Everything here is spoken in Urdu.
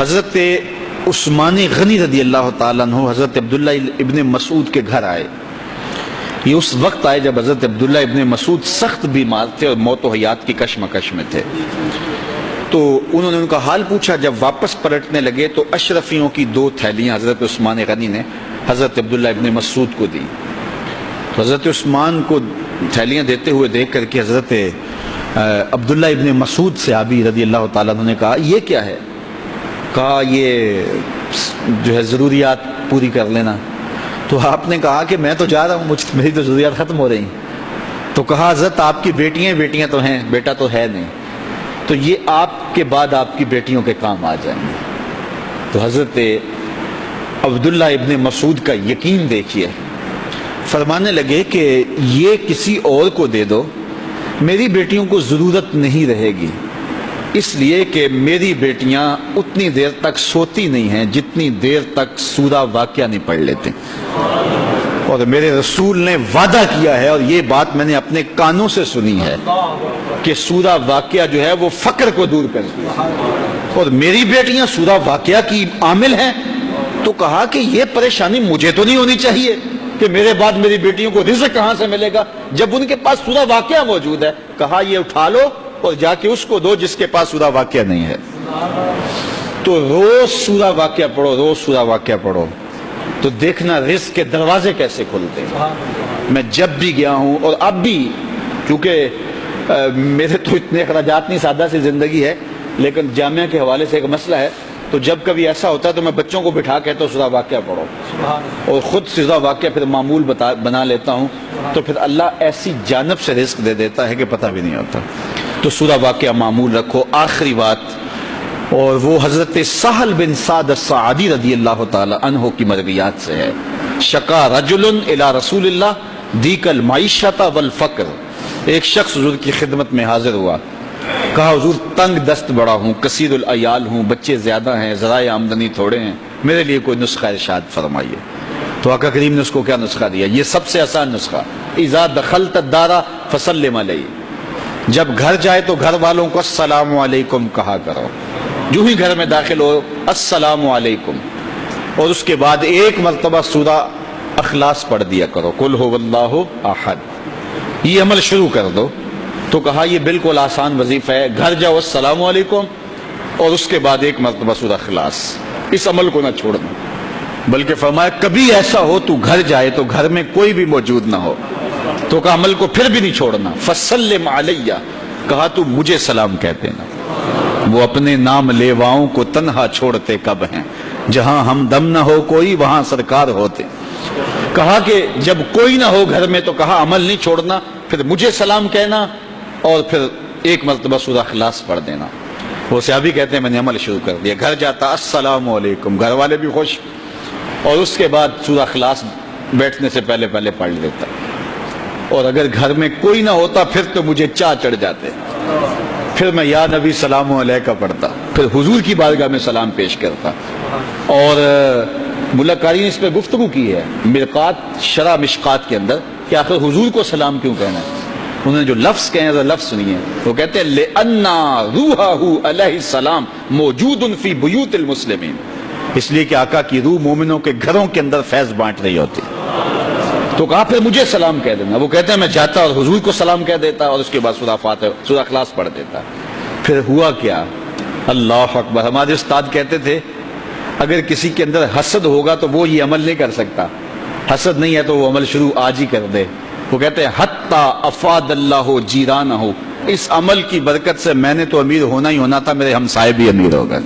حضرت عثمان غنی رضی اللہ تعالیٰ عنہ حضرت عبداللہ ابن مسعود کے گھر آئے. یہ اس وقت آئے جب حضرت عبداللہ ابن مسعود سخت بیمار تھے اور موت و حیات کی کشمکش میں تھے. تو انہوں نے ان کا حال پوچھا. جب واپس پلٹنے لگے تو اشرفیوں کی 2 تھیلیاں حضرت عثمان غنی نے حضرت عبداللہ ابن مسعود کو دی. تو حضرت عثمان کو تھیلیاں دیتے ہوئے دیکھ کر کے حضرت عبداللہ ابن مسعود صحابی رضی اللہ تعالیٰ عنہ نے کہا یہ کیا ہے؟ کہا یہ جو ہے ضروریات پوری کر لینا. تو آپ نے کہا کہ میں تو جا رہا ہوں, میری تو ضروریات ختم ہو رہی. تو کہا حضرت آپ کی بیٹیاں تو ہیں, بیٹا تو ہے نہیں, تو یہ آپ کے بعد آپ کی بیٹیوں کے کام آ جائیں گے. تو حضرت عبداللہ ابن مسعود کا یقین دیکھیے, فرمانے لگے کہ یہ کسی اور کو دے دو, میری بیٹیوں کو ضرورت نہیں رہے گی, اس لیے کہ میری بیٹیاں اتنی دیر تک سوتی نہیں ہیں جتنی دیر تک سورہ واقعہ نہیں پڑھ لیتے. اور میرے رسول نے وعدہ کیا ہے, اور یہ بات میں نے اپنے کانوں سے سنی ہے, کہ سورہ واقعہ جو ہے وہ فقر کو دور کرتی ہے, اور میری بیٹیاں سورہ واقعہ کی عامل ہیں. تو کہا کہ یہ پریشانی مجھے تو نہیں ہونی چاہیے کہ میرے بعد میری بیٹیوں کو رزق کہاں سے ملے گا جب ان کے پاس سورہ واقعہ موجود ہے. کہا یہ اٹھا لو اور جا کے اس کو دو جس کے پاس سورہ واقعہ نہیں ہے. تو روز سورہ واقعہ پڑھو, روز سورہ واقعہ پڑھو, تو دیکھنا رزق کے دروازے کیسے کھلتے ہیں. میں جب بھی گیا ہوں, اور اب بھی, کیونکہ میرے تو اتنے اخراجات نہیں, سادہ سی زندگی ہے, لیکن جامعہ کے حوالے سے ایک مسئلہ ہے, تو جب کبھی ایسا ہوتا ہے تو میں بچوں کو بٹھا کہتا ہوں سورہ واقعہ پڑھو, اور خود سورہ واقعہ پھر معمول بنا لیتا ہوں, تو پھر اللہ ایسی جانب سے رزق دے دیتا ہے کہ پتہ بھی نہیں ہوتا. تو سورہ واقعہ معمول رکھو. آخری بات, اور وہ حضرت سہل بن سعد الساعدی رضی اللہ تعالی عنہ کی مرویات سے ہے. شکا رجل الی رسول اللہ دیک المعیشۃ والفقر. ایک شخص حضور کی خدمت میں حاضر ہوا, کہا حضور تنگ دست بڑا ہوں, کثیر العیال ہوں, بچے زیادہ ہیں, ذرائع آمدنی تھوڑے ہیں, میرے لیے کوئی نسخہ ارشاد فرمائیے. تو آقا کریم نے اس کو کیا نسخہ دیا؟ یہ سب سے آسان نسخہ, اذا دخلت الدار فسلم علیہ. جب گھر جائے تو گھر والوں کو السلام علیکم کہا کرو, جو ہی گھر میں داخل ہو السلام علیکم, اور اس کے بعد ایک مرتبہ سورہ اخلاص پڑھ دیا کرو, قل هو اللہ احد. یہ عمل شروع کر دو. تو کہا یہ بالکل آسان وظیفہ ہے, گھر جاؤ السلام علیکم, اور اس کے بعد ایک مرتبہ سورہ اخلاص. اس عمل کو نہ چھوڑنا, بلکہ فرمایا کبھی ایسا ہو تو گھر جائے تو گھر میں کوئی بھی موجود نہ ہو, تو کہا عمل کو پھر بھی نہیں چھوڑنا. فسلم علیہ, کہا تو مجھے سلام کہہ دینا. وہ اپنے نام لیواؤں کو تنہا چھوڑتے کب ہیں, جہاں ہم دم نہ ہو کوئی وہاں سرکار ہوتے. کہا کہ جب کوئی نہ ہو گھر میں تو کہا عمل نہیں چھوڑنا, پھر مجھے سلام کہنا, اور پھر ایک مرتبہ سورہ اخلاص پڑھ دینا. وہ صحابی کہتے ہیں میں نے عمل شروع کر دیا, گھر جاتا السلام علیکم, گھر والے بھی خوش, اور اس کے بعد سورہ اخلاص بیٹھنے سے پہلے پڑھ لیتا. اور اگر گھر میں کوئی نہ ہوتا پھر تو مجھے چاہ چڑھ جاتے, پھر میں یا نبی سلام علیکہ پڑھتا, پھر حضور کی بارگاہ میں سلام پیش کرتا. اور ملا قاری نے اس پہ گفتگو کی ہے مرقات شرح مشقات کے اندر, کہ آخر حضور کو سلام کیوں کہنا ہے. انہوں نے جو لفظ کہے ہیں لفظ سنیے. وہ کہتے ہیں لِأَنَّا رُوحَهُ علیہ السلام موجود فی بیوت المسلمین, اس لیے کہ آقا کی روح مومنوں کے گھروں کے اندر فیض بانٹ رہی ہوتی. تو کہا پھر مجھے سلام کہہ دینا. وہ کہتے ہیں میں جاتا اور حضور کو سلام کہہ دیتا, اور اس کے بعد سورہ فاتحہ سورہ اخلاص پڑھ دیتا. پھر ہوا کیا, اللہ اکبر. ہمارے استاد کہتے تھے اگر کسی کے اندر حسد ہوگا تو وہ یہ عمل نہیں کر سکتا, حسد نہیں ہے تو وہ عمل شروع آج ہی کر دے. وہ کہتے ہیں حتی افاد اللہ جیرانہ, اس عمل کی برکت سے میں نے تو امیر ہونا ہی ہونا تھا, میرے ہمسائے بھی امیر ہو گئے.